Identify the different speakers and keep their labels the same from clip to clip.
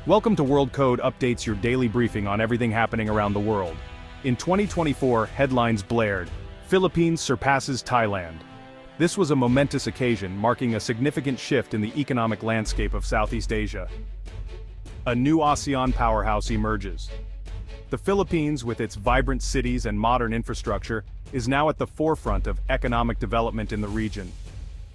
Speaker 1: Welcome to World Code Updates, your daily briefing on everything happening around the world. In 2024, headlines blared, Philippines surpasses Thailand. This was a momentous occasion, marking a significant shift in the economic landscape of Southeast Asia. A new ASEAN powerhouse emerges. The Philippines, with its vibrant cities and modern infrastructure, is now at the forefront of economic development in the region.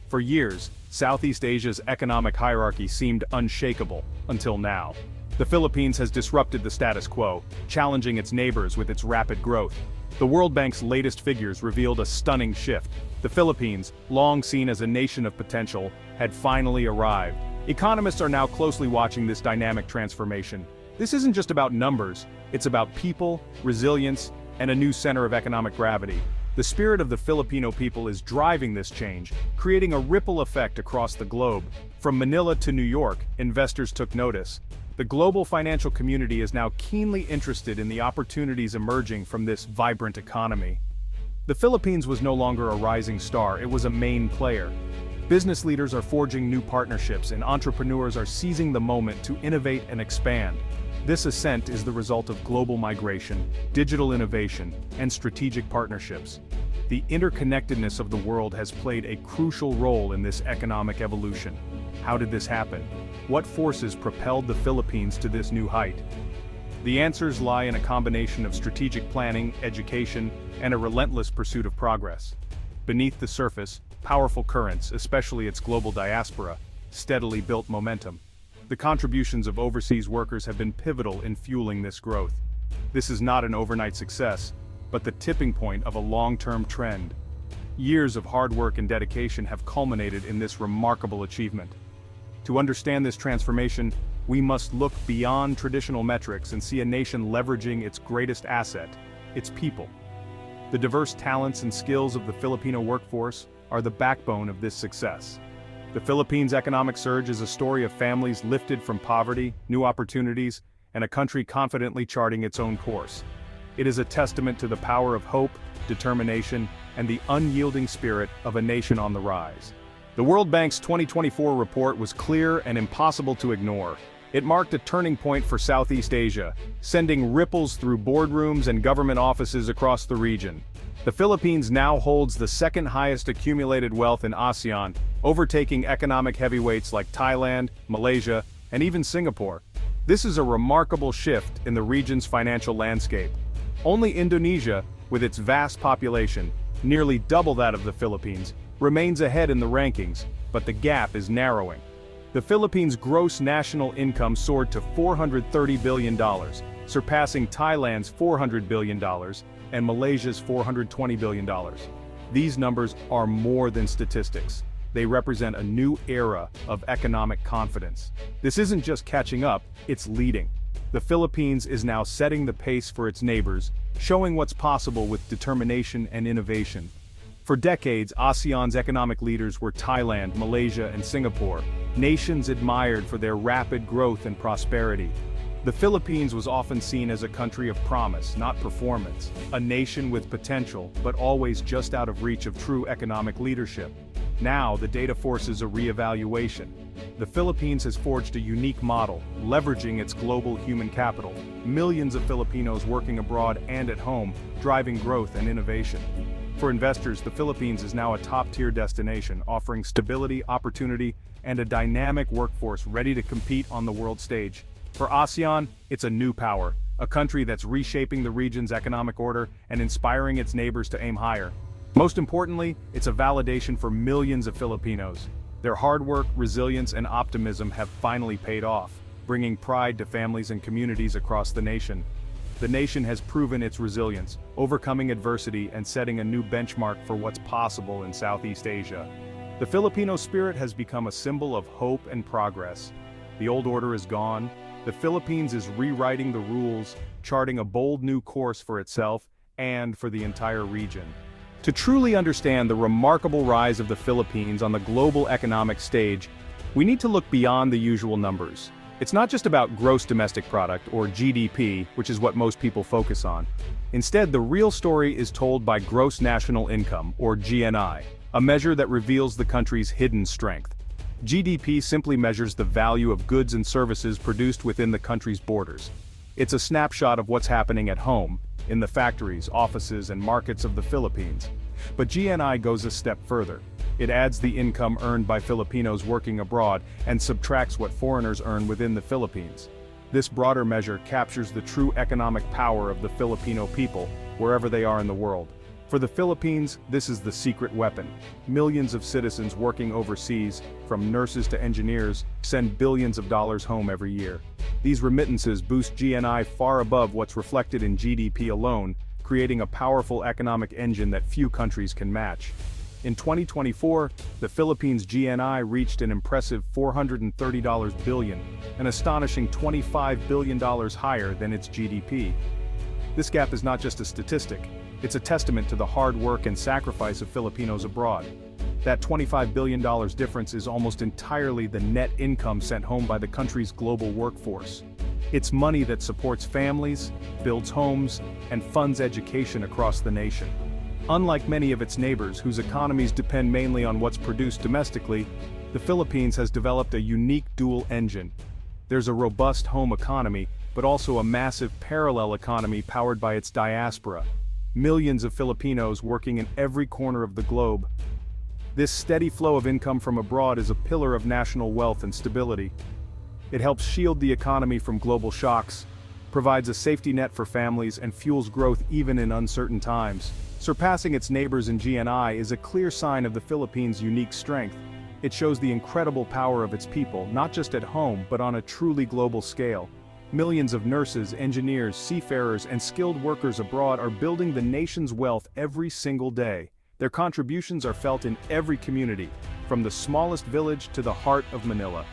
Speaker 1: For years, Southeast Asia's economic hierarchy seemed unshakable, until now. The Philippines has disrupted the status quo, challenging its neighbors with its rapid growth. The World Bank's latest figures revealed a stunning shift. The Philippines, long seen as a nation of potential, had finally arrived. Economists are now closely watching this dynamic transformation. This isn't just about numbers, it's about people, resilience, and a new center of economic gravity. The spirit of the Filipino people is driving this change, creating a ripple effect across the globe. From Manila to New York, investors took notice. The global financial community is now keenly interested in the opportunities emerging from this vibrant economy. The Philippines was no longer a rising star, it was a main player. Business leaders are forging new partnerships and entrepreneurs are seizing the moment to innovate and expand. This ascent is the result of global migration, digital innovation, and strategic partnerships. The interconnectedness of the world has played a crucial role in this economic evolution. How did this happen? What forces propelled the Philippines to this new height? The answers lie in a combination of strategic planning, education, and a relentless pursuit of progress. Beneath the surface, powerful currents, especially its global diaspora, steadily built momentum. The contributions of overseas workers have been pivotal in fueling this growth. This is not an overnight success, but the tipping point of a long-term trend. Years of hard work and dedication have culminated in this remarkable achievement. To understand this transformation, we must look beyond traditional metrics and see a nation leveraging its greatest asset, its people. The diverse talents and skills of the Filipino workforce are the backbone of this success. The Philippines' economic surge is a story of families lifted from poverty, new opportunities, and a country confidently charting its own course. It is a testament to the power of hope, determination, and the unyielding spirit of a nation on the rise. The World Bank's 2024 report was clear and impossible to ignore. It marked a turning point for Southeast Asia, sending ripples through boardrooms and government offices across the region. The Philippines now holds the second highest accumulated wealth in ASEAN, overtaking economic heavyweights like Thailand, Malaysia, and even Singapore. This is a remarkable shift in the region's financial landscape. Only Indonesia, with its vast population, nearly double that of the Philippines, remains ahead in the rankings, but the gap is narrowing. The Philippines' gross national income soared to $430 billion, surpassing Thailand's $400 billion, and Malaysia's $420 billion. These numbers are more than statistics. They represent a new era of economic confidence. This isn't just catching up, it's leading. The Philippines is now setting the pace for its neighbors, showing what's possible with determination and innovation. For decades, ASEAN's economic leaders were Thailand, Malaysia, and Singapore, nations admired for their rapid growth and prosperity. The Philippines was often seen as a country of promise, not performance, a nation with potential, but always just out of reach of true economic leadership. Now, the data forces a re-evaluation. The Philippines has forged a unique model, leveraging its global human capital, millions of Filipinos working abroad and at home, driving growth and innovation. For investors, the Philippines is now a top-tier destination, offering stability, opportunity, and a dynamic workforce ready to compete on the world stage. For ASEAN, it's a new power, a country that's reshaping the region's economic order and inspiring its neighbors to aim higher. Most importantly, it's a validation for millions of Filipinos. Their hard work, resilience, and optimism have finally paid off, bringing pride to families and communities across the nation. The nation has proven its resilience, overcoming adversity and setting a new benchmark for what's possible in Southeast Asia. The Filipino spirit has become a symbol of hope and progress. The old order is gone. The Philippines is rewriting the rules, charting a bold new course for itself and for the entire region. To truly understand the remarkable rise of the Philippines on the global economic stage, we need to look beyond the usual numbers. It's not just about gross domestic product, or GDP, which is what most people focus on. Instead, the real story is told by gross national income, or GNI, a measure that reveals the country's hidden strength. GDP simply measures the value of goods and services produced within the country's borders. It's a snapshot of what's happening at home, in the factories, offices, and markets of the Philippines. But GNI goes a step further. It adds the income earned by Filipinos working abroad and subtracts what foreigners earn within the Philippines. This broader measure captures the true economic power of the Filipino people, wherever they are in the world. For the Philippines, this is the secret weapon. Millions of citizens working overseas, from nurses to engineers, send billions of dollars home every year. These remittances boost GNI far above what's reflected in GDP alone, creating a powerful economic engine that few countries can match. In 2024, the Philippines' GNI reached an impressive $430 billion, an astonishing $25 billion higher than its GDP. This gap is not just a statistic, it's a testament to the hard work and sacrifice of Filipinos abroad. That $25 billion difference is almost entirely the net income sent home by the country's global workforce. It's money that supports families, builds homes, and funds education across the nation. Unlike many of its neighbors whose economies depend mainly on what's produced domestically, the Philippines has developed a unique dual engine. There's a robust home economy, but also a massive parallel economy powered by its diaspora. Millions of Filipinos working in every corner of the globe. This steady flow of income from abroad is a pillar of national wealth and stability. It helps shield the economy from global shocks, provides a safety net for families, and fuels growth even in uncertain times. Surpassing its neighbors in GNI is a clear sign of the Philippines' unique strength. It shows the incredible power of its people, not just at home, but on a truly global scale. Millions of nurses, engineers, seafarers, and skilled workers abroad are building the nation's wealth every single day. Their contributions are felt in every community, from the smallest village to the heart of Manila.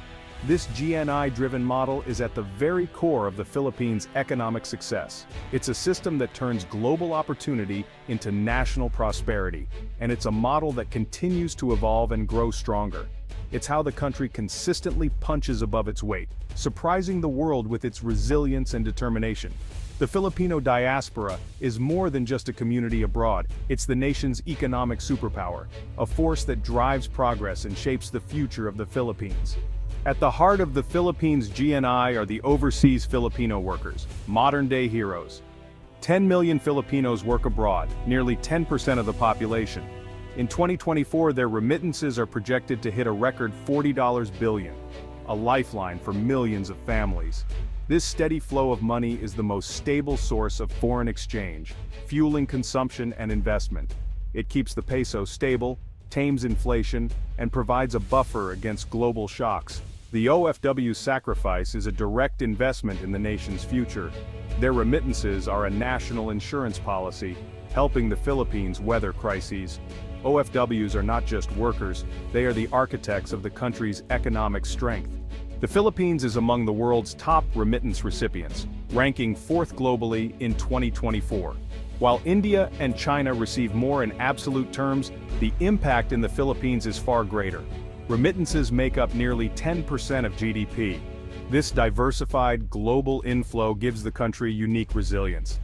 Speaker 1: This GNI-driven model is at the very core of the Philippines' economic success. It's a system that turns global opportunity into national prosperity, and it's a model that continues to evolve and grow stronger. It's how the country consistently punches above its weight, surprising the world with its resilience and determination. The Filipino diaspora is more than just a community abroad, it's the nation's economic superpower, a force that drives progress and shapes the future of the Philippines. At the heart of the Philippines' GNI are the overseas Filipino workers, modern-day heroes. 10 million Filipinos work abroad, nearly 10% of the population. In 2024, their remittances are projected to hit a record $40 billion, a lifeline for millions of families. This steady flow of money is the most stable source of foreign exchange, fueling consumption and investment. It keeps the peso stable, tames inflation, and provides a buffer against global shocks. The OFW's sacrifice is a direct investment in the nation's future. Their remittances are a national insurance policy, helping the Philippines weather crises. OFWs are not just workers, they are the architects of the country's economic strength. The Philippines is among the world's top remittance recipients, ranking 4th globally in 2024. While India and China receive more in absolute terms, the impact in the Philippines is far greater. Remittances make up nearly 10% of GDP. This diversified, global inflow gives the country unique resilience.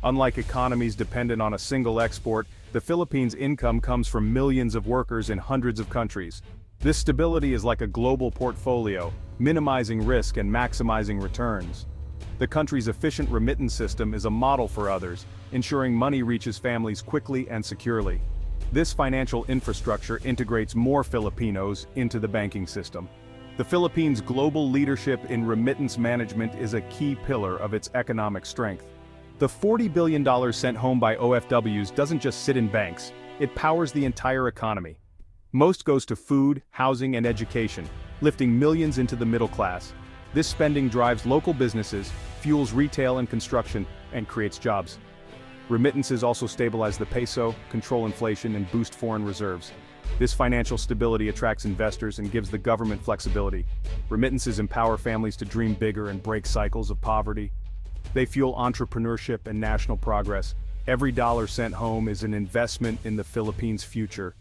Speaker 1: Unlike economies dependent on a single export, the Philippines' income comes from millions of workers in hundreds of countries. This stability is like a global portfolio, minimizing risk and maximizing returns. The country's efficient remittance system is a model for others, ensuring money reaches families quickly and securely. This financial infrastructure integrates more Filipinos into the banking system. The Philippines' global leadership in remittance management is a key pillar of its economic strength. The $40 billion sent home by OFWs doesn't just sit in banks, it powers the entire economy. Most goes to food, housing, and education, lifting millions into the middle class. This spending drives local businesses, fuels retail and construction, and creates jobs. Remittances also stabilize the peso, control inflation, and boost foreign reserves. This financial stability attracts investors and gives the government flexibility. Remittances empower families to dream bigger and break cycles of poverty. They fuel entrepreneurship and national progress. Every dollar sent home is an investment in the Philippines' future.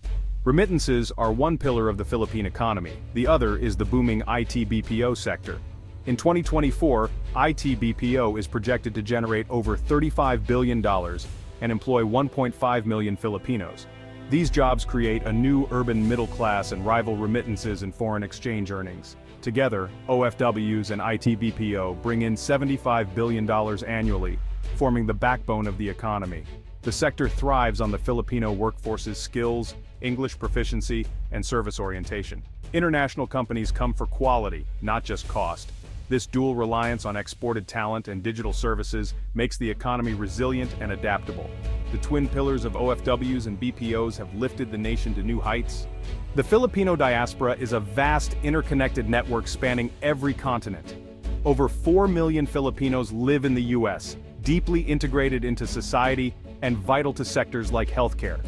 Speaker 1: Remittances are one pillar of the Philippine economy. The other is the booming IT BPO sector. In 2024, IT BPO is projected to generate over $35 billion and employ 1.5 million Filipinos. These jobs create a new urban middle class and rival remittances and foreign exchange earnings. Together, OFWs and ITBPO bring in $75 billion annually, forming the backbone of the economy. The sector thrives on the Filipino workforce's skills, English proficiency, and service orientation. International companies come for quality, not just cost. This dual reliance on exported talent and digital services makes the economy resilient and adaptable. The twin pillars of OFWs and BPOs have lifted the nation to new heights. The Filipino diaspora is a vast, interconnected network spanning every continent. Over 4 million Filipinos live in the U.S., deeply integrated into society and vital to sectors like healthcare.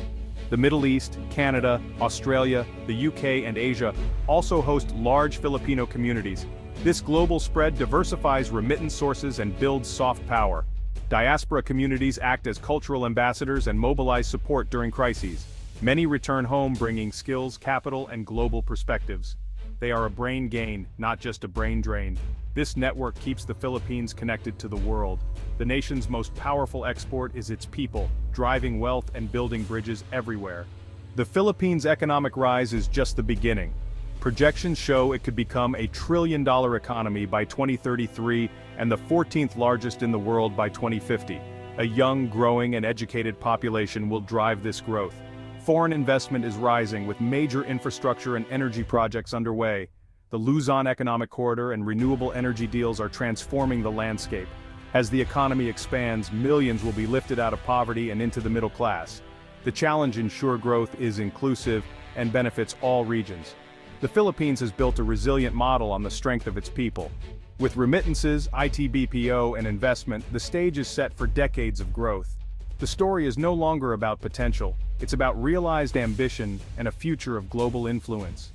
Speaker 1: The Middle East, Canada, Australia, the UK, and Asia also host large Filipino communities. This global spread diversifies remittance sources and builds soft power. Diaspora communities act as cultural ambassadors and mobilize support during crises. Many return home bringing skills, capital, and global perspectives. They are a brain gain, not just a brain drain. This network keeps the Philippines connected to the world. The nation's most powerful export is its people, driving wealth and building bridges everywhere. The Philippines' economic rise is just the beginning. Projections show it could become a trillion-dollar economy by 2033 and the 14th largest in the world by 2050. A young, growing, and educated population will drive this growth. Foreign investment is rising with major infrastructure and energy projects underway. The Luzon Economic Corridor and renewable energy deals are transforming the landscape. As the economy expands, millions will be lifted out of poverty and into the middle class. The challenge to ensure growth is inclusive and benefits all regions. The Philippines has built a resilient model on the strength of its people. With remittances, ITBPO, and investment, the stage is set for decades of growth. The story is no longer about potential, it's about realized ambition and a future of global influence.